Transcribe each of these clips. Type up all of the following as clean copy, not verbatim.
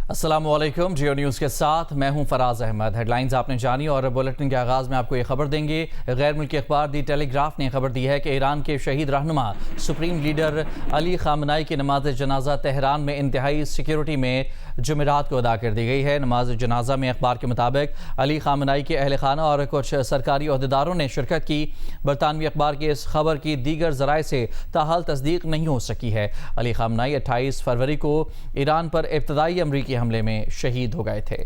अस्सलामुअलैकुम। जियो न्यूज़ के साथ मैं हूं फराज अहमद। हेडलाइंस आपने जानी और बुलेटिन के आगाज़ में आपको ये खबर देंगे। गैर मुल्की अखबार दी टेलीग्राफ ने खबर दी है कि ईरान के शहीद रहनुमा सुप्रीम लीडर अली खामनाई की नमाज जनाजा तेहरान में इंतहाई सिक्योरिटी में जुमेरात को अदा कर दी गई है। नमाज जनाजा में अखबार के मुताबिक अली खामनाई के अहल खाना और कुछ सरकारी अहदेदारों ने शिरकत की। बरतानवी अखबार की इस खबर की दीगर ज़राए से ताहाल तस्दीक नहीं हो सकी है। अली खामनाई 28 फरवरी को ईरान पर इब्तदाई अमरीकी हमले में शहीद हो गए थे।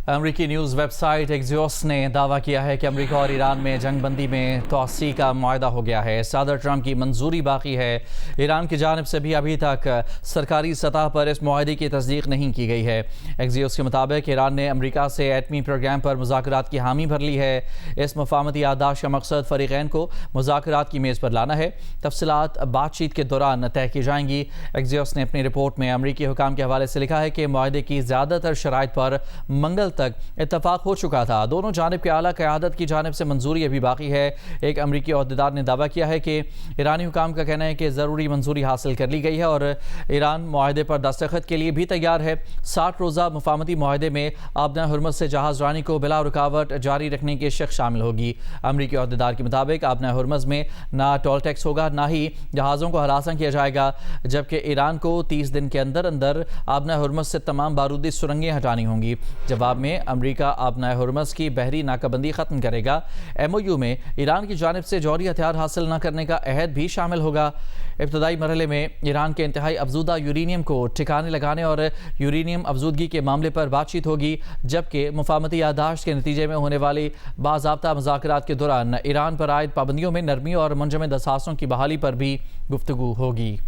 अमरीकी न्यूज़ वेबसाइट एक्सियोस ने दावा किया है कि अमरीका और ईरान में जंगबंदी में तोसी का मुआहदा हो गया है। सदर ट्रंप की मंजूरी बाकी है। ईरान की जानिब से भी अभी तक सरकारी सतह पर इस मुआहदे की तस्दीक नहीं की गई है। एक्सियोस के मुताबिक ईरान ने अमरीका से एटमी प्रोग्राम पर मुज़ाकरात की हामी भर ली है। इस मुफाहमती याददाश्त का मकसद फ़रीक़ैन को मुज़ाकरात की मेज़ पर लाना है। तफसीलात बातचीत के दौरान तय की जाएंगी। एक्सियोस ने अपनी रिपोर्ट में अमरीकी हुकाम के हवाले से लिखा है कि मुआहदे की ज़्यादातर शराइत पर मंगल तक इत्तफाक हो चुका था। दोनों जानिब के आला क़यादत की जानिब से मंजूरी अभी बाकी है। एक अमरीकी अहदेदार ने दावा किया है कि ईरानी हुकाम का कहना है कि ज़रूरी मंजूरी हासिल कर ली गई है और ईरान मुआहदे पर दस्तखत के लिए भी तैयार है। 60 रोज़ा मुफाहमती मुआहदे में आबना हुर्मुज़ से जहाज़ रानी को बिला रुकावट जारी रखने की शर्त शामिल होगी। अमरीकी अहदेदार के मुताबिक आबना हुर्मुज़ में ना टोल टैक्स होगा, ना ही जहाज़ों को हरासा किया जाएगा, जबकि ईरान को 30 दिन के अंदर अंदर आबना हुर्मुज़ से तमाम बारूदी सुरंगें हटानी होंगी। जवाब में अमरीका आबना हुर्मुज़ की बहरी नाकाबंदी ख़त्म करेगा। MOU में ईरान की जानिब से जौहरी हथियार हासिल न करने का अहद भी शामिल होगा। इब्तदाई मरहले में ईरान के इंतहाई अफजूदा यूरेनियम को ठिकाने लगाने और यूरेनियम अफजूदगी के मामले पर बातचीत होगी, जबकि मुफाहमती याददाश्त के नतीजे में होने वाली बाज़ाब्ता मुज़ाकरात के दौरान ईरान पर आयद पाबंदियों में नरमी और मुंजमद असासों की बहाली पर भी गुफ्तगू होगी।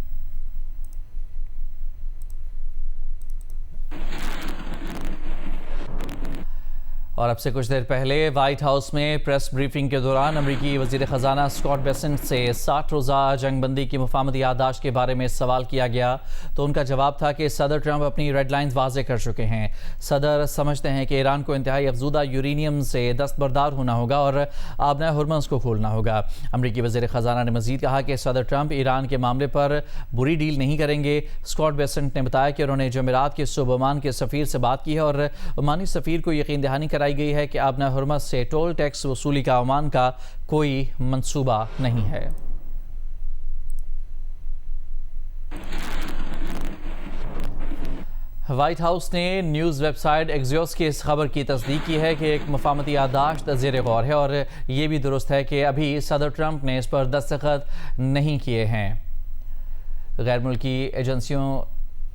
और अब से कुछ देर पहले वाइट हाउस में प्रेस ब्रीफिंग के दौरान अमरीकी वज़ीर ख़जाना स्कॉट बेसेंट से 60 रोज़ा जंगबंदी की मुफाहमती याददाश्त के बारे में सवाल किया गया तो उनका जवाब था कि सदर ट्रंप अपनी रेड लाइन्स वाज़े कर चुके हैं। सदर समझते हैं कि ईरान को इंतहाई अफजूदा यूरेनियम से दस्तबरदार होना होगा और आबना हुर्मुज़ को खोलना होगा। अमरीकी वज़ीर ख़जाना ने मज़ीद कहा कि सदर ट्रंप ईरान के मामले पर बुरी डील नहीं करेंगे। स्कॉट बेसेंट ने बताया कि उन्होंने जमेरात के सूबा ओमान के सफ़ीर से बात की है और ओमानी सफ़ीर को यकीन दहानी कराई गई है कि आबना हुर्मुज़ से टोल टैक्स वसूली का ओमान का कोई मंसूबा नहीं है। व्हाइट हाउस ने न्यूज़ वेबसाइट एक्सियोस की इस खबर की तस्दीक की है कि एक मुफाहमती याददाश्त ज़ेर गौर है और ये भी दुरुस्त है कि अभी सदर ट्रंप ने इस पर दस्तखत नहीं किए हैं। गैर मुल्की एजेंसियों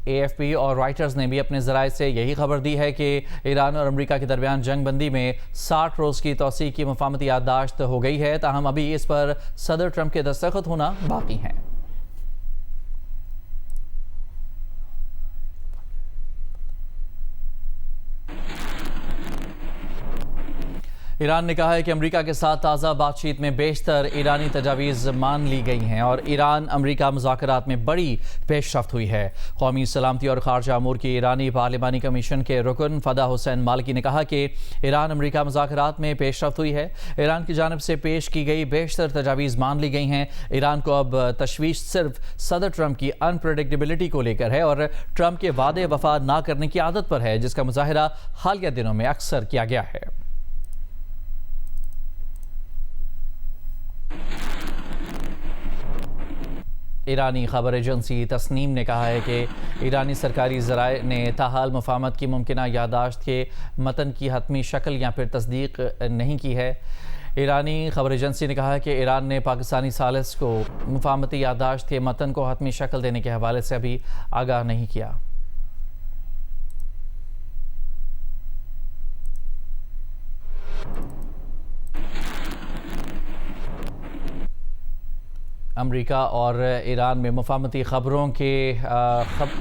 AFP और राइटर्स ने भी अपने ज़राए से यही खबर दी है कि ईरान और अमरीका के दरमियान जंगबंदी में 60 रोज़ की तोसी की मुफाहमती याददाश्त हो गई है, ताहम अभी इस पर सदर ट्रंप के दस्तखत होना बाकी हैं। ईरान ने कहा है कि अमरीका के साथ ताज़ा बातचीत में बेशतर ईरानी तजावीज़ मान ली गई हैं और ईरान अमरीका मुज़ाकरात में बड़ी पेशरफ्त हुई है। कौमी सलामती और खारजा अमूर की ईरानी पार्लिमानी कमीशन के रुकन फ़दा हुसैन मालिकी ने कहा कि ईरान अमरीका मुज़ाकरात में पेशरफ्त हुई है। ईरान की जानिब से पेश की गई बेशतर तजावीज़ मान ली गई हैं। ईरान को अब तशवीश सिर्फ सदर ट्रंप की अनप्रडिक्टेबिलिटी को लेकर है और ट्रंप के वादे वफा ना करने की आदत पर है, जिसका मुजाहिरा हालिया दिनों में अक्सर किया गया है। ईरानी खबर एजेंसी तस्नीम ने कहा है कि ईरानी सरकारी ज़राए ने ताहाल मुफाहमत की मुमकिना याददाश्त के मतन की हतमी शक्ल या फिर तस्दीक नहीं की है। ईरानी खबर एजेंसी ने कहा है कि ईरान ने पाकिस्तानी सालिस को मुफाहमती याददाश्त के मतन को हतमी शक्ल देने के हवाले से अभी आगाह नहीं किया। अमरीका और ईरान में मुफाहमती ख़बरों के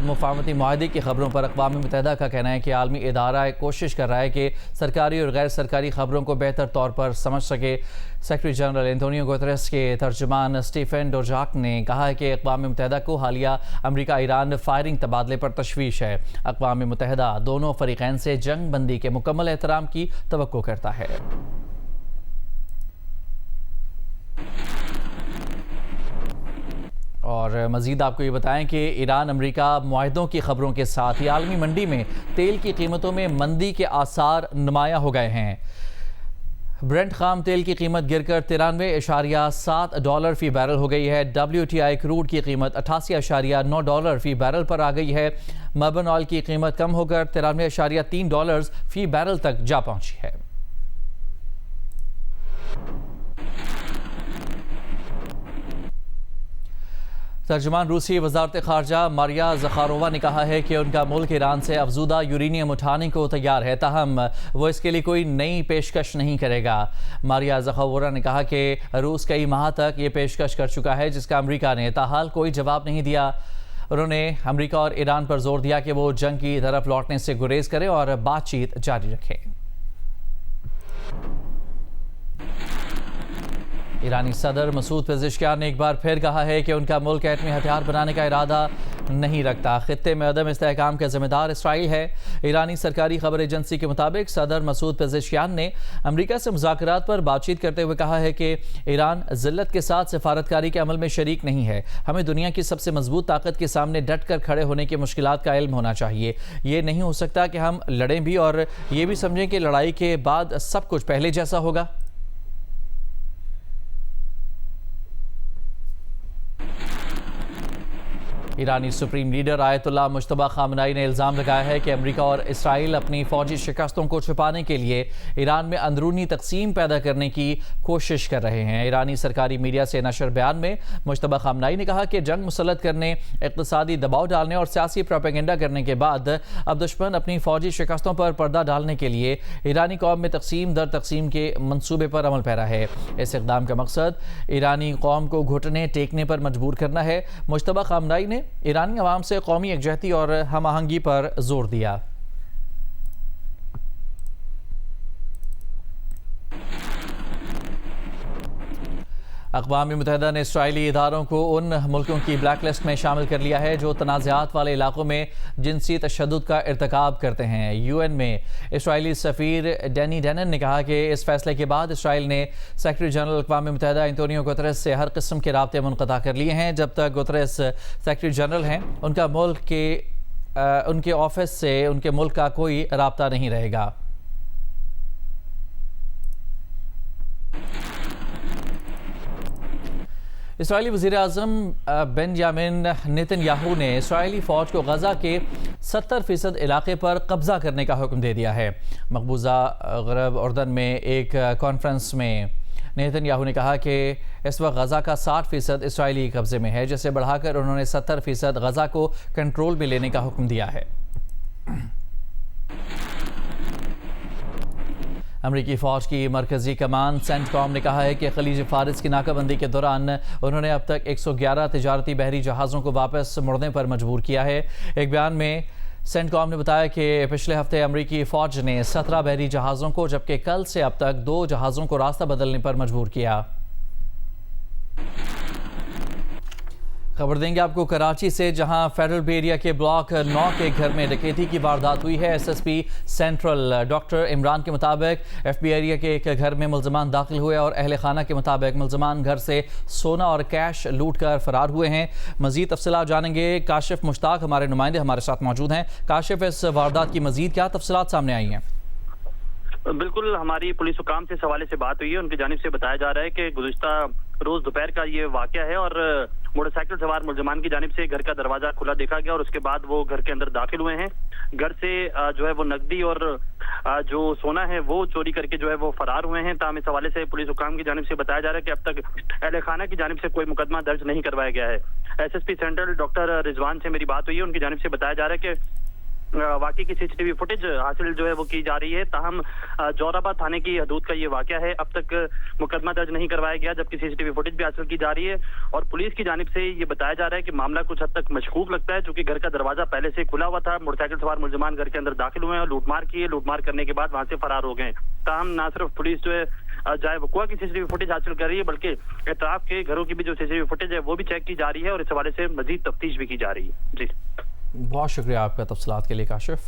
मुफाहमती मुआहदे की ख़बरों पर अक़वाम मुत्तहिदा का कहना है कि आलमी इदारा कोशिश कर रहा है कि सरकारी और गैर सरकारी ख़बरों को बेहतर तौर पर समझ सके। सेक्रेटरी जनरल एंटोनियो गुतेरेस के तर्जुमान स्टीफन डुजार्क ने कहा है कि अक़वाम मुत्तहिदा को हालिया अमरीका ईरान फायरिंग तबादले पर तशवीश है। अक़वाम मुत्तहिदा दोनों फ़रीक़ैन से जंग बंदी के मुकम्मल एहतराम की तवक्को करता है। और मज़ीद आपको ये बताएं कि ईरान अमेरिका मुआहदों की खबरों के साथ ही आलमी मंडी में तेल की कीमतों में मंदी के आसार नुमाया हो गए हैं। ब्रेंट खाम तेल की कीमत गिरकर $93.7 फ़ी बैरल हो गई है। WTI क्रूड की कीमत $88.9 फ़ी बैरल पर आ गई है। मर्बन ऑयल की कीमत कम होकर $93.3 फ़ी बैरल तक जा पहुंची है। तर्जुमान रूसी वजारत खारजा मारिया ज़खारोवा ने कहा है कि उनका मुल्क ईरान से अफजूदा यूरेनियम उठाने को तैयार है, ताहम वो इसके लिए कोई नई पेशकश नहीं करेगा। मारिया ज़खारोवा ने कहा कि रूस कई माह तक ये पेशकश कर चुका है, जिसका अमरीका ने ताहाल कोई जवाब नहीं दिया। उन्होंने अमरीका और ईरान पर जोर दिया कि वो जंग की तरफ लौटने से गुरेज करें और बातचीत जारी रखें। ईरानी सदर मसूद पेज़ेश्कियान ने एक बार फिर कहा है कि उनका मुल्क एटमी हथियार बनाने का इरादा नहीं रखता। खित्ते में अदम इस्तेहकाम का जिम्मेदार इसराइल है। ईरानी सरकारी खबर एजेंसी के मुताबिक सदर मसूद पेज़ेश्कियान ने अमरीका से मुज़ाकरात पर बातचीत करते हुए कहा है कि ईरान जिल्लत के साथ सिफारतकारी के अमल में शरीक नहीं है। हमें दुनिया की सबसे मजबूत ताकत के सामने डट कर खड़े होने की मुश्किलात का इल्म होना चाहिए। ये नहीं हो सकता कि हम लड़ें भी और ये भी समझें कि लड़ाई के बाद सब कुछ पहले जैसा होगा। ईरानी supreme leader Ayatollah Mojtaba Khamenei ने इल्ज़ाम लगाया है कि अमेरिका और इसराइल अपनी फौजी शिकस्तों को छुपाने के लिए ईरान में अंदरूनी तकसीम पैदा करने की कोशिश कर रहे हैं। ईरानी सरकारी मीडिया से नशर बयान में मुश्तबा खामनाई ने कहा कि जंग मुसल्लत करने, इक़्तिसादी दबाव डालने और सियासी प्रोपेगेंडा करने के बाद अब दुश्मन अपनी फौजी शिकस्तों पर पर्दा डालने के लिए ईरानी कौम में तकसीम दर तकसीम के मनसूबे पर अमल पैरा है। इस इक़दाम का मकसद ईरानी कौम को घुटने टेकने पर मजबूर करना है। मुश्तबा खामनाई ने ईरानी अवाम से कौमी यकजहती और हम आहंगी पर जोर दिया। अक़वाम मुत्तहिदा ने इसराइली इदारों को उन मुल्कों की ब्लैक लिस्ट में शामिल कर लिया है जो तनाज़ात वाले इलाकों में जिनसी तशद्दुद का इर्तिकाब करते हैं। UN में इसराइली सफ़ीर डैनी डेनन ने कहा कि इस फैसले के बाद इसराइल ने सेक्रेटरी जनरल अक़वाम मुत्तहिदा एंटोनियो गुतरेस से हर किस्म के राब्ते मुनक़ता कर लिए हैं। जब तक गुतरेस सेक्रेटरी जनरल हैं, उनका मुल्क के उनके ऑफिस से उनके मुल्क का कोई राब्ता नहीं रहेगा। इसराइली वज़ीर-ए-आज़म बेंजामिन नेतन्याहू ने इसराइली फ़ौज को गज़ा के 70% इलाके पर कब्ज़ा करने का हुक्म दे दिया है। मकबूजा गरब उर्दन में एक कॉन्फ्रेंस में नेतन्याहू ने कहा कि इस वक्त गज़ा का 60% इसराइली कब्ज़े में है, जिसे बढ़ाकर उन्होंने 70% गज़ा को कंट्रोल में लेने का हुक्म दिया है। अमरीकी फ़ौज की मरकज़ी कमान सेंटकॉम ने कहा है कि खलीज फ़ारिस की नाकाबंदी के दौरान उन्होंने अब तक 111 तिजारती बहरी जहाज़ों को वापस मुड़ने पर मजबूर किया है। एक बयान में सेंटकॉम ने बताया कि पिछले हफ्ते अमरीकी फ़ौज ने 17 बहरी जहाज़ों को, जबकि कल से अब तक 2 जहाज़ों को रास्ता बदलने पर मजबूर किया। खबर देंगे आपको कराची से, जहां फेडरल बे एरिया के ब्लॉक 9 के घर में डकैती की वारदात हुई है। SSP सेंट्रल डॉक्टर इमरान के मुताबिक FBI एरिया के एक घर में मुल्ज़मान दाखिल हुए और अहले खाना के मुताबिक मुल्ज़मान घर से सोना और कैश लूट कर फरार हुए हैं। मज़ीद तफसीलात जानेंगे। काशिफ मुश्ताक हमारे नुमाइंदे हमारे साथ मौजूद हैं। काशिफ, इस वारदात की मज़ीद क्या तफसीलात सामने आई हैं? बिल्कुल, हमारी पुलिस हुकाम से इस हवाले से बात हुई है। उनकी जानिब से बताया जा रहा है कि गुज़िश्ता रोज दोपहर का ये वाकया है और मोटरसाइकिल सवार मुल्ज़मान की जानिब से घर का दरवाजा खुला देखा गया और उसके बाद वो घर के अंदर दाखिल हुए हैं। घर से जो है वो नकदी और जो सोना है वो चोरी करके जो है वो फरार हुए हैं। ताम इस हवाले से पुलिस हुकाम की जानिब से बताया जा रहा है कि अब तक अहले खाना की जानिब से कोई मुकदमा दर्ज नहीं करवाया गया है। SSP सेंट्रल डॉक्टर रिजवान से मेरी बात हुई है। उनकी जानिब से बताया जा रहा है कि वाकई की CCTV फुटेज हासिल जो है वो की जा रही है। ताहम जोराबाद थाने की हदूद का ये वाकया है। अब तक मुकदमा दर्ज नहीं करवाया गया, जबकि CCTV फुटेज भी हासिल की जा रही है और पुलिस की जानिब से ये बताया जा रहा है कि मामला कुछ हद तक मशकूक लगता है, क्योंकि घर का दरवाजा पहले से खुला हुआ था। मोटरसाइकिल सवार मुल्ज़मान घर के अंदर दाखिल हुए हैं, लूटमार की है। लूटमार करने के बाद वहां से फरार हो गए। ताहम ना सिर्फ पुलिस जो है जाए वकुआ की CCTV फुटेज हासिल कर रही है, बल्कि एतराफ के घरों की भी जो CCTV फुटेज है वो भी चेक की जा रही है और इस हवाले से मजीद तफ्तीश भी की जा रही है। जी, बहुत शुक्रिया आपका तफसीलात के लिए काशिफ।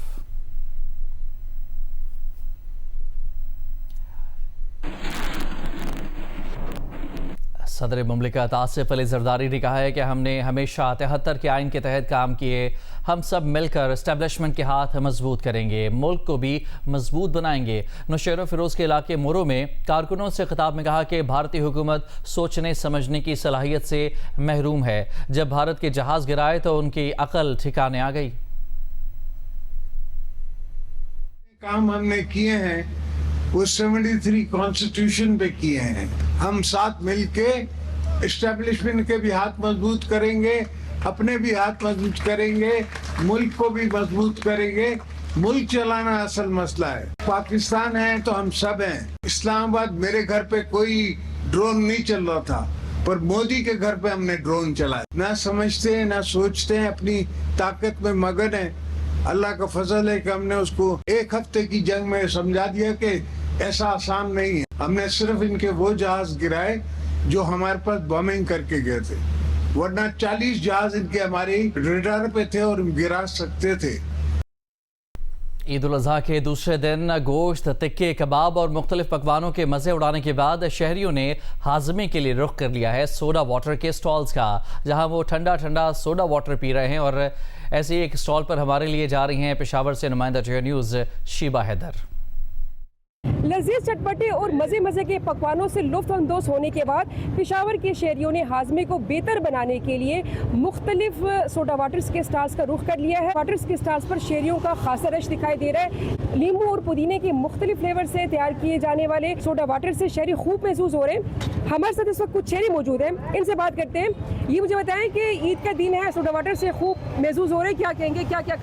सदर मुमलिकत आसिफ अली जरदारी ने कहा है कि हमने हमेशा 73 के आइन के तहत काम किए। हम सब मिलकर इस्टेब्लिशमेंट के हाथ मजबूत करेंगे, मुल्क को भी मजबूत बनाएंगे। नौशेरा फिरोज़ के इलाके मोरो में कारकुनों से खिताब में कहा कि भारतीय हुकूमत सोचने समझने की सलाहियत से महरूम है। जब भारत के जहाज़ गिराए तो उनकी अकल ठिकाने आ गई। काम हमने किए हैं वो 73 कॉन्स्टिट्यूशन पे किए हैं। हम साथ मिलके एस्टेब्लिशमेंट के भी हाथ मजबूत करेंगे, अपने भी हाथ मजबूत करेंगे, मुल्क को भी मजबूत करेंगे। मुल्क चलाना असल मसला है। पाकिस्तान है तो हम सब हैं। इस्लामाबाद मेरे घर पे कोई ड्रोन नहीं चल रहा था, पर मोदी के घर पे हमने ड्रोन चलाया। ना समझते हैं ना सोचते हैं, अपनी ताकत में मगन है। अल्लाह का फजल है कि हमने उसको एक हफ्ते की जंग में समझा दिया कि ऐसा आसान नहीं है। हमने सिर्फ इनके वो जहाज गिराए जो हमारे पास बॉम्बिंग करके गए थे, वरना 40 जहाज इनके हमारे रेडार पे थे और गिरा सकते थे। ईद उल अजहा के दूसरे दिन गोश्त, तिक्के, कबाब और मुख्तलिफ पकवानों के मज़े उड़ाने के बाद शहरियों ने हाजमे के लिए रुख कर लिया है सोडा वाटर के स्टॉल्स का, जहां वो ठंडा ठंडा सोडा वाटर पी रहे हैं। और ऐसे ही एक स्टॉल पर हमारे लिए जा रही हैं पेशावर से नुमाइंदा जियो न्यूज़ शीबा हैदर। लजीज चटपटे और मज़े मज़े के पकवानों से लुत्फ़अंदोज़ होने के बाद पेशावर के शहरियों ने हाजमे को बेहतर बनाने के लिए मुख्तलिफ सोडा वाटर्स के स्टॉल्स का रुख कर लिया है। वाटर्स के स्टॉल्स पर शहरियों का खासा रश दिखाई दे रहा है। नींबू और पुदीने के मुख्तलिफ फ्लेवर से तैयार किए जाने वाले सोडा वाटर से शहरी खूब महसूस हो रहे हैं। हमारे साथ इस वक्त कुछ शहरी मौजूद हैं, इनसे बात करते हैं। ये मुझे बताएं कि ईद का दिन है, सोडा वाटर से खूब महसूस हो रहे हैं, क्या कहेंगे, क्या क्या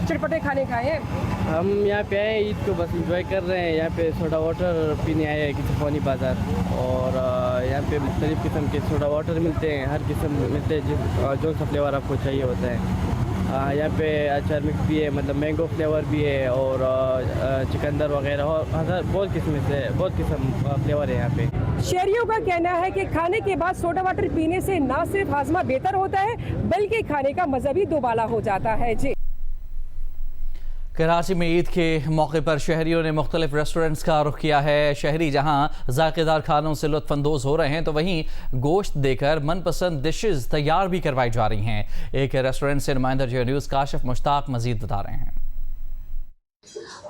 चटपटे खाने खाए हैं? हम यहाँ पे आए ईद को बस इंजॉय कर रहे हैं। यहाँ पे सोडा वाटर पीने आए हैं किसी फ़ोनी बाज़ार, और यहाँ पे मुख्तलिफ़ किस्म के सोडा वाटर मिलते हैं, हर किस्म मिलते हैं जो सा फ्लेवर आपको चाहिए होता है। यहाँ पे अचार मिक्स भी है, मतलब मैंगो फ्लेवर भी है, और चिकंदर वगैरह, और बहुत किस्म फ्लेवर है यहाँ पे। शहरियों का कहना है कि खाने के बाद सोडा वाटर पीने से न सिर्फ हाजमा बेहतर होता है, बल्कि खाने का मज़ा भी दोबाला हो जाता है। जी, कराची में ईद के मौके पर शहरियों ने मुख्तलिफ रेस्टोरेंट्स का रुख किया है। शहरी जहां जायकेदार खानों से लुत्फ़अंदोज़ हो रहे हैं तो वहीं गोश्त देकर मनपसंद डिशेस तैयार भी करवाई जा रही हैं। एक रेस्टोरेंट से नुमाइंदा जियो न्यूज़ काशिफ मुश्ताक मजीद बता रहे हैं।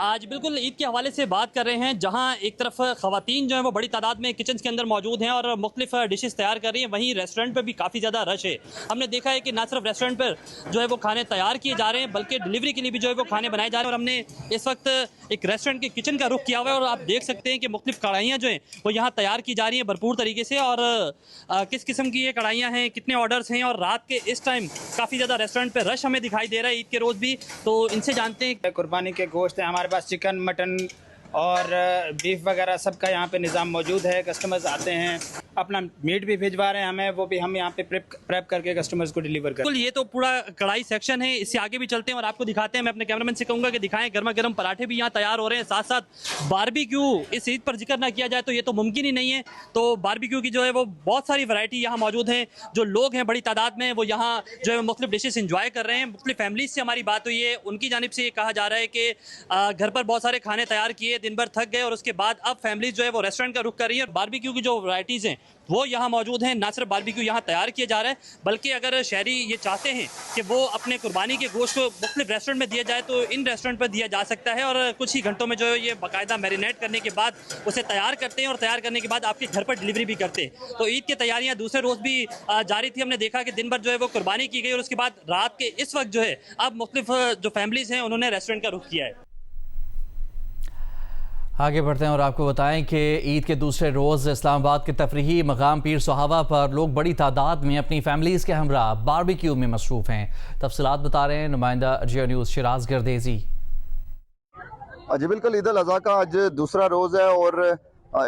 आज बिल्कुल ईद के हवाले से बात कर रहे हैं, जहां एक तरफ ख़वातीन जो हैं वो बड़ी तादाद में किचन के अंदर मौजूद हैं और मुख्तलिफ डिशेस तैयार कर रही हैं, वहीं रेस्टोरेंट पर भी काफ़ी ज़्यादा रश है। हमने देखा है कि ना सिर्फ रेस्टोरेंट पर जो है वो खाने तैयार किए जा रहे हैं, बल्कि डिलीवरी के लिए भी जो है वो खाने बनाए जा रहे हैं। और हमने इस वक्त एक रेस्टोरेंट के किचन का रुख किया हुआ है और आप देख सकते हैं कि मुख्तलिफ कढ़ाइयाँ जो हैं वो यहाँ तैयार की जा रही हैं भरपूर तरीके से। और किस किस्म की ये कढ़ाइयाँ हैं, कितने ऑर्डर्स हैं, और रात के इस टाइम काफ़ी ज़्यादा रेस्टोरेंट पर रश हमें दिखाई दे रहा है ईद के रोज़ भी। तो इनसे जानते हैं। कुर्बानी के गोश्त है हमारे पास, चिकन, मटन और बीफ वगैरह सबका यहाँ पे निज़ाम मौजूद है। कस्टमर्स आते हैं, अपना मीट भी भिजवा रहे हैं हमें, वो भी हम यहाँ पे प्रेप करके कस्टमर्स को डिलीवर करते हैं। ये तो पूरा कढ़ाई सेक्शन है, इससे आगे भी चलते हैं और आपको दिखाते हैं। मैं अपने कैमरामैन से कहूँगा कि दिखाएं, गर्मा गर्म पराठे भी यहाँ तैयार हो रहे हैं। साथ साथ बारबेक्यू, इस ईद पर जिक्र ना किया जाए तो ये तो मुमकिन ही नहीं है। तो बारबेक्यू की जो है वो बहुत सारी वैरायटी यहाँ मौजूद हैं। जो लोग हैं बड़ी तादाद में वो यहाँ जो है मुख्तलिफ डिशेस इंजॉय कर रहे हैं। मुख्तलिफ फैमिलीज से हमारी बात हुई है, उनकी जानिब से ये कहा जा रहा है कि घर पर बहुत सारे खाने तैयार किए, दिन भर थक गए और उसके बाद अब फैमिलीज जो है वो रेस्टोरेंट का रुख कर रही है। और बारबेक्यू की जो वैरायटीज़ हैं वो यहाँ मौजूद हैं। ना सिर्फ बारबेक्यू यहाँ तैयार किया जा रहा है, बल्कि अगर शहरी ये चाहते हैं कि वो अपने कुर्बानी के गोश्त को मुख्तलिफ रेस्टोरेंट में दिया जाए तो इन रेस्टोरेंट पर दिया जा सकता है। और कुछ ही घंटों में जो है ये बाकायदा मैरिनेट करने के बाद उसे तैयार करते हैं और तैयार करने के बाद आपके घर पर डिलीवरी भी करते हैं। तो ईद की तैयारियाँ दूसरे रोज़ भी जारी थी। हमने देखा कि दिन भर जो है वो कुर्बानी की गई और उसके बाद रात के इस वक्त जो है अब मुख्तलिफ जो फैमिलीज़ हैं उन्होंने रेस्टोरेंट का रुख किया है। आगे बढ़ते हैं और आपको बताएं कि ईद के दूसरे रोज़ इस्लामाबाद के तफरीही मकाम पीर सुहावा पर लोग बड़ी तादाद में अपनी फैमिलीज़ के हमरा बारबेक्यू में मसरूफ़ हैं। तफसीलात बता रहे हैं नुमाइंदा जियो न्यूज़ शिराज गर्देजी। जी बिल्कुल, ईद उल अज़हा का आज दूसरा रोज़ है और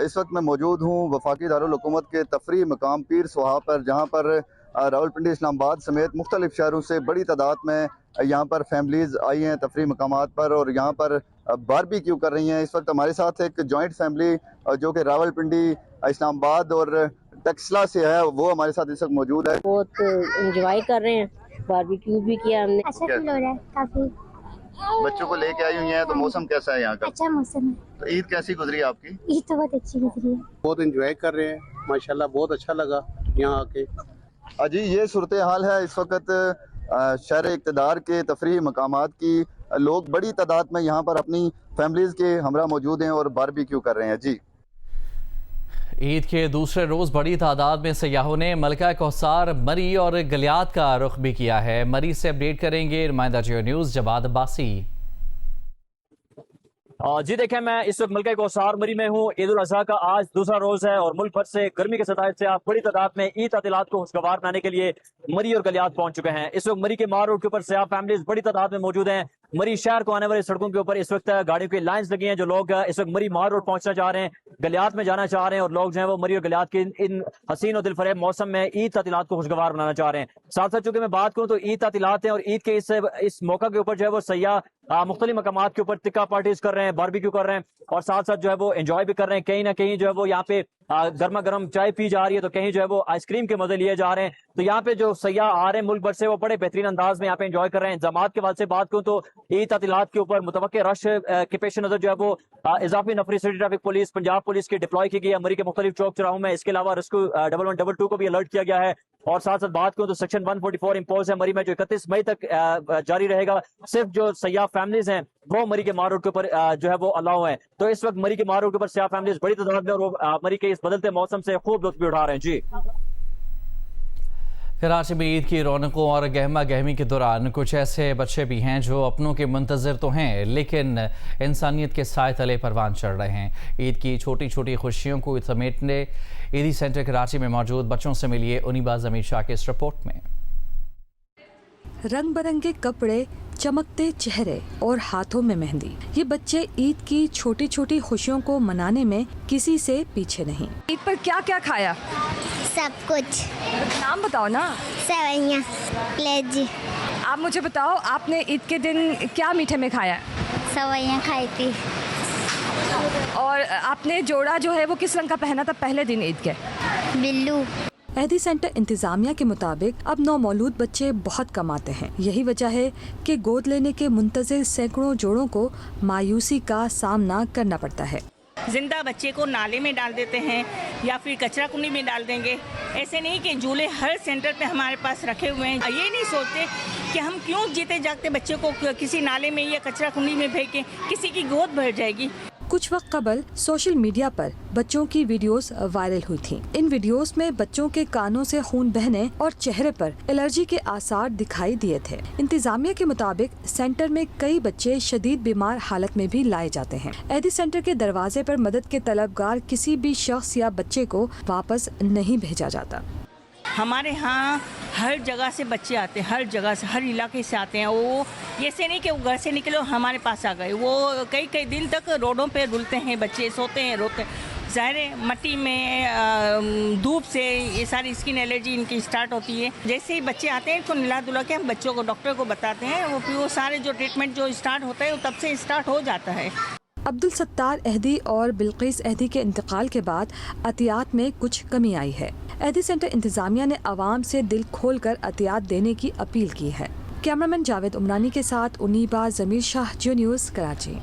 इस वक्त मैं मौजूद हूँ वफाकी दारुल हुकूमत के तफरीही मकाम पीर सुहावा पर, जहाँ पर रावलपिंडी, इस्लामाबाद समेत मुख्तलिफ शहरों से बड़ी तादाद में यहाँ पर फैमिलीज़ आई हैं तफरीही मकामात पर और यहाँ पर बारबेक्यू कर रही हैं। इस वक्त हमारे साथ एक जॉइंट फैमिली जो कि रावलपिंडी, इस्लामाबाद और टक्सला से है, वो हमारे साथ इस वक्त मौजूद है। बहुत एंजॉय कर रहे हैं, बारबेक्यू भी किया हमने। अच्छा फील हो रहा है काफी। बच्चों को लेके आई हुई हैं, तो मौसम कैसा है यहाँ का? अच्छा मौसम है। तो ईद कैसी गुजरी आपकी? ईद तो बहुत अच्छी गुजरी है। बहुत एंजॉय कर रहे हैं माशाल्लाह, बहुत अच्छा लगा। यहाँ आके। जी ये सूरत हाल है इस वक्त शहर इक़्तिदार के तफरीही मकामात की। लोग बड़ी तादाद में यहाँ पर अपनी फैमिलीज़ के हमरा मौजूद हैं और बारबेक्यू कर रहे हैं। जी ईद के दूसरे रोज बड़ी तादाद में सयाहों ने मलका कौसार, मरी और गलियात का रुख भी किया है। मरी से अपडेट करेंगे नुमाइंदा जियो न्यूज़ जवाद अब्बासी। जी देखें, मैं इस वक्त मलका कौसार मरी में हूँ। ईद उल अज़हा का आज दूसरा रोज है और मुल्क भर से गर्मी के सताए से आप बड़ी तादाद में ईद तातीलात को खुशगवार बनाने के लिए मरी और गलियात पहुंच चुके हैं। इस वक्त मरी के मार रोड के ऊपर सयाह फैमिलीज बड़ी तादाद में मौजूद हैं। मरी शहर को आने वाली सड़कों के ऊपर इस वक्त गाड़ियों की लाइन्स लगी हैं। जो लोग इस वक्त मरी मार रोड पहुंचना चाह रहे हैं, गलियात में जाना चाह रहे हैं और लोग जो है वो मरी और गलियात के इन हसीन और दिलफरेब मौसम में ईद तातीलात को खुशगवार बनाना चाह रहे हैं। साथ साथ चूंकि मैं बात करूं तो ईद तातीलात है और ईद के इस मौका के ऊपर जो है वो सयाह मुख्तलिफ मकामात के ऊपर टिक्का पार्टीज कर रहे हैं, बारबेक्यू कर रहे हैं और साथ साथ जो है वो एंजॉय भी कर रहे हैं। कहीं ना कहीं जो है वो यहाँ पे गर्मा गर्म चाय पी जा रही है तो कहीं जो है वो आइसक्रीम के मजे लिए जा रहे हैं। तो यहाँ पे जो सयाह आ रहे हैं मुल्क भर से वो बड़े बेहतरीन अंदाज में यहाँ पे एंजॉय कर रहे हैं। इंतजामात के बाद से बात करूं तो ईद तातीलात के ऊपर मुतवक्के रश के पेश नजर जो है वो इजाफी नफरी city traffic police, Punjab police की डिप्लॉय की गई है मरी के मुख्तलिफ चौक चौराहों में। इसके अलावा रेस्क्यू 1122 को भी अलर्ट किया गया है और साथ साथ बात करूं तो सेक्शन 144 इम्पोज है मरी में जो 31 मई तक जारी रहेगा। सिर्फ जो सयाह फैमिलीज हैं वो मरी के मार रोड के ऊपर जो है वो अलाउ है। तो इस वक्त मरी के मार रोड के ऊपर सयाह फैमिलीज बड़ी तादाद में और वो मरी के इस बदलते मौसम से खूब लुत्फ भी उठा रहे हैं। जी कराची में ईद की रौनकों और गहमा गहमी के दौरान कुछ ऐसे बच्चे भी हैं जो अपनों के मुंतज़िर तो हैं लेकिन इंसानियत के साए तले परवान चढ़ रहे हैं। ईद की छोटी छोटी खुशियों को समेटने ईदी सेंटर कराची में मौजूद बच्चों से मिलिए उनिबा ज़मीर शाह की इस रिपोर्ट में। रंग बिरंगे कपड़े, चमकते चेहरे और हाथों में मेहंदी, ये बच्चे ईद की छोटी छोटी खुशियों को मनाने में किसी से पीछे नहीं। ईद पर क्या क्या खाया? सब कुछ। नाम बताओ ना। सेवइयां, लेजी। आप मुझे बताओ आपने ईद के दिन क्या मीठे में खाया? सेवइयां खाई थी। और आपने जोड़ा जो है वो किस रंग का पहना था पहले दिन ईद के? बिल्लू। एहदी सेंटर इंतजामिया के मुताबिक अब नौमौलूद बच्चे बहुत कम आते हैं। यही वजह है कि गोद लेने के मुंतज़िर सैकड़ों जोड़ों को मायूसी का सामना करना पड़ता है। जिंदा बच्चे को नाले में डाल देते हैं या फिर कचरा कुंडी में डाल देंगे। ऐसे नहीं कि झूले हर सेंटर पे हमारे पास रखे हुए हैं। ये नहीं सोचते कि हम क्यों जीते जागते बच्चे को किसी नाले में या कचरा कुंडी में फेंकें, किसी की गोद भर जाएगी। कुछ वक्त कबल सोशल मीडिया पर बच्चों की वीडियोस वायरल हुई थी। इन वीडियोस में बच्चों के कानों से खून बहने और चेहरे पर एलर्जी के आसार दिखाई दिए थे। इंतजामिया के मुताबिक सेंटर में कई बच्चे शदीद बीमार हालत में भी लाए जाते हैं। एहदी सेंटर के दरवाजे पर मदद के तलबगार किसी भी शख्स या बच्चे को वापस नहीं भेजा जाता। हमारे यहाँ हर जगह से बच्चे आते हैं, हर जगह से, हर इलाके से आते हैं। वो ऐसे नहीं कि वो घर से निकले हमारे पास आ गए। वो कई कई दिन तक रोडों पे रुलते हैं बच्चे, सोते हैं, रोते हैं। ज़ाहिर है मट्टी में धूप से ये सारी स्किन एलर्जी इनकी स्टार्ट होती है। जैसे ही बच्चे आते हैं तो मिला दुला के हम बच्चों को डॉक्टर को बताते हैं। वो फिर वो सारे जो ट्रीटमेंट जो स्टार्ट होता है वो तब से स्टार्ट हो जाता है। अब्दुल सत्तार अहदी और बिल्किस अहदी के इंतकाल के बाद अतियात में कुछ कमी आई है। अहदी सेंटर इंतजामिया ने आवाम से दिल खोलकर अतियात देने की अपील की है। कैमरामैन जावेद उमरानी के साथ उनीबा ज़मीर शाह, जियो न्यूज़, कराची।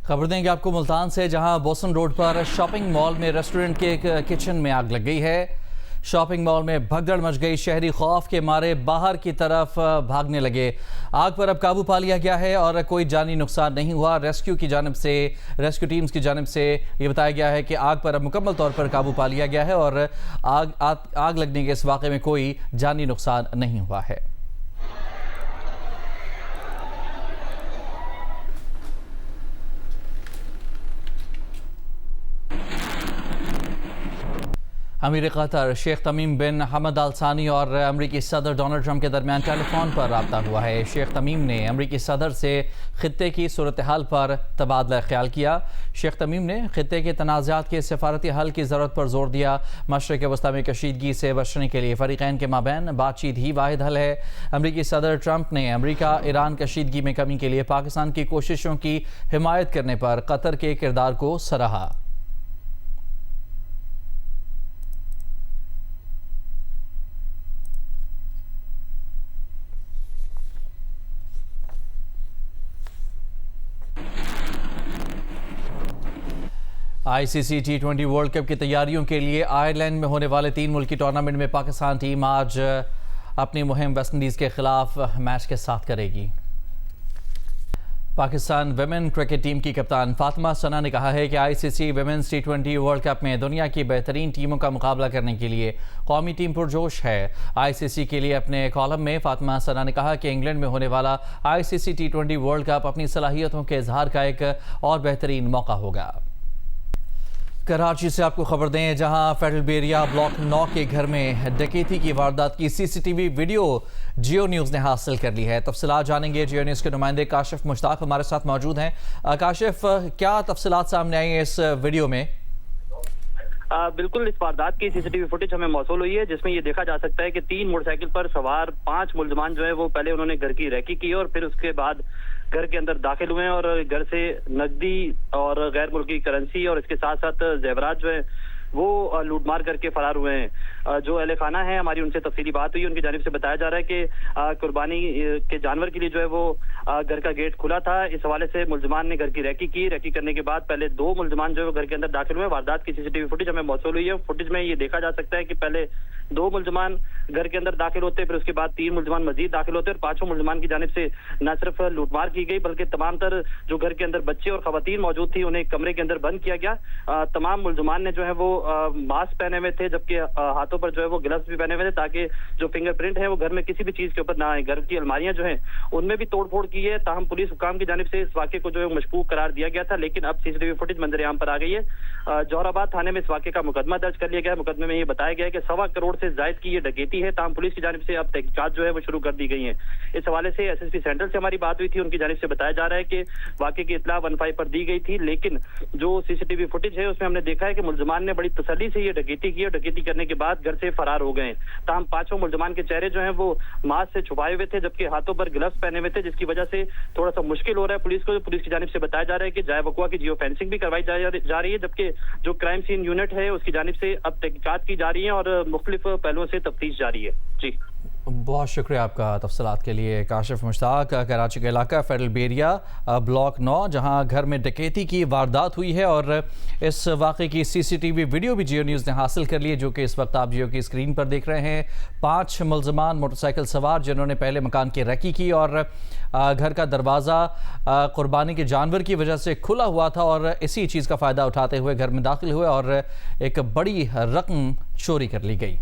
खबर देंगे आपको मुल्तान से, जहां बोसन रोड पर शॉपिंग मॉल में रेस्टोरेंट के एक किचन में आग लग गई है। शॉपिंग मॉल में भगदड़ मच गई। शहरी खौफ के मारे बाहर की तरफ भागने लगे। आग पर अब काबू पा लिया गया है और कोई जानी नुकसान नहीं हुआ। रेस्क्यू टीम्स की जानिब से ये बताया गया है कि आग पर अब मुकम्मल तौर पर काबू पा लिया गया है और आग लगने के इस वाक़े में कोई जानी नुकसान नहीं हुआ है। अमीर कतर शेख तमीम बिन हमद अल सानी और अमरीकी सदर डोनाल्ड ट्रंप के दरमियान टेलीफोन पर रब्ता हुआ है। शेख तमीम ने अमरीकी सदर से खित्ते की सूरत हाल पर तबादला ख्याल किया। शेख तमीम ने खित्ते के तनाज़ात के सफारती हल की ज़रूरत पर जोर दिया। मशरिक़ वस्ता में कशीदगी से बचने के लिए फ़रीक़ैन के माबैन बातचीत ही वाहिद हल है। अमरीकी सदर ट्रंप ने अमरीका ईरान कशीदगी में कमी के लिए पाकिस्तान की कोशिशों की हिमायत करने पर कतर के किरदार को सराहा। आईसीसी T20 वर्ल्ड कप की तैयारियों के लिए आयरलैंड में होने वाले 3 मुल्की टूर्नामेंट में पाकिस्तान टीम आज अपनी मुहिम वेस्टइंडीज़ के खिलाफ मैच के साथ करेगी। पाकिस्तान विमेन क्रिकेट टीम की कप्तान फातिमा सना ने कहा है कि ICC women's T20 world cup में दुनिया की बेहतरीन टीमों का मुकाबला करने के लिए कौमी टीम पुरजोश है। आईसीसी के लिए अपने कॉलम में फातिमा सना ने कहा कि इंग्लैंड में होने वाला आईसीसी T20 वर्ल्ड कप अपनी सलाहियतों के इजहार का एक और बेहतरीन मौका होगा। कराची से आपको खबर दें, जहां फेडरल बेरिया ब्लॉक 9 के घर में डकैती की वारदात की सीसीटीवी वीडियो जियो न्यूज़ ने हासिल कर ली है। तफसीलात जानेंगे। जियो न्यूज़ के नुमाइंदे काशिफ मुश्ताक हमारे साथ मौजूद हैं। काशिफ, क्या तफसीलात सामने आई हैं इस वीडियो में? बिल्कुल, इस वारदात की सीसीटीवी फुटेज हमें मौसूल हुई है, जिसमें ये देखा जा सकता है कि 3 मोटरसाइकिल पर सवार 5 मुलजमान जो है वो पहले उन्होंने घर की रैकी की और फिर उसके बाद घर के अंदर दाखिल हुए और घर से नकदी और गैर मुल्की करेंसी और इसके साथ साथ जेवरात जो है वो लूटमार करके फरार हुए हैं। जो अहले खाना है, हमारी उनसे तफसीली बात हुई। उनकी जानिब से बताया जा रहा है कि कुर्बानी के जानवर के लिए जो है वो घर का गेट खुला था। इस हवाले से मुलजमान ने घर की रैकी करने के बाद पहले 2 मुलजमान जो है घर के अंदर दाखिल हुए। वारदात की सीसीटीवी फुटेज हमें मौसूल हुई है। फुटेज में ये देखा जा सकता है कि पहले 2 मुलजमान घर के अंदर दाखिल होते, फिर उसके बाद 3 मुलजमान मजीद दाखिल होते और 5वें मुलजमान की जानिब से न सिर्फ लूटमार की गई बल्कि तमाम तर जो घर के अंदर बच्चे और खवातीन मौजूद थी उन्हें कमरे के अंदर बंद किया गया। तमाम मुलजमान ने जो है वो मास्क पहने हुए थे, जबकि हाथों पर जो है वो ग्लव्स भी पहने हुए थे ताकि जो फिंगरप्रिंट है वो घर में किसी भी चीज के ऊपर ना आए। घर की अलमारियां जो हैं उनमें भी तोड़फोड़ की है। ताहम पुलिस हुकाम की जानिब से इस वाक़े को जो है मशकूक करार दिया गया था, लेकिन अब सीसीटीवी फुटेज मंजर-ए-आम पर आ गई है। जौहराबाद थाने में इस वाक़े का मुकदमा दर्ज कर लिया गया है। मुकदमे में ये बताया गया है कि 1.25 करोड़ से जायद की ये डकैती है। ताहम पुलिस की जानिब से अब तहकीकात जो है वो शुरू कर दी गई है। इस हवाले से एसएसपी सेंट्रल से हमारी बात हुई थी। उनकी जानिब से बताया जा रहा है कि वाक़े की इत्तला 15 पर दी गई थी, लेकिन जो सीसीटीवी फुटेज है उसमें हमने देखा है कि मुलजमान ने बड़ी तसल्ली से ये डकैती की और डकैती करने के बाद घर से फरार हो गए। ताहम 5वें मुलजमान के चेहरे जो हैं वो मास्क से छुपाए हुए थे, जबकि हाथों पर ग्लव्स पहने हुए थे, जिसकी वजह से थोड़ा सा मुश्किल हो रहा है पुलिस को। पुलिस की जानिब से बताया जा रहा है कि जाए वकुआ की जियो फेंसिंग भी करवाई जा रही है, जबकि जो क्राइम सीन यूनिट है उसकी जानिब से अब तहकीकात की जा रही है और मुख्तलिफ पहलुओं से तफ्तीश जारी है। जी, बहुत शुक्रिया आपका तफसीलात के लिए काशिफ मुश्ताक। कराची का इलाका फेडरल बेरिया ब्लॉक 9, जहां घर में डकैती की वारदात हुई है और इस वाक़े की सीसीटीवी वीडियो भी जियो न्यूज़ ने हासिल कर ली है, जो कि इस वक्त आप जियो की स्क्रीन पर देख रहे हैं। 5 मुलजमान मोटरसाइकिल सवार जिन्होंने पहले मकान की रैकी की और घर का दरवाज़ा कुर्बानी के जानवर की वजह से खुला हुआ था और इसी चीज़ का फ़ायदा उठाते हुए घर में दाखिल हुए और एक बड़ी रकम चोरी कर ली गई।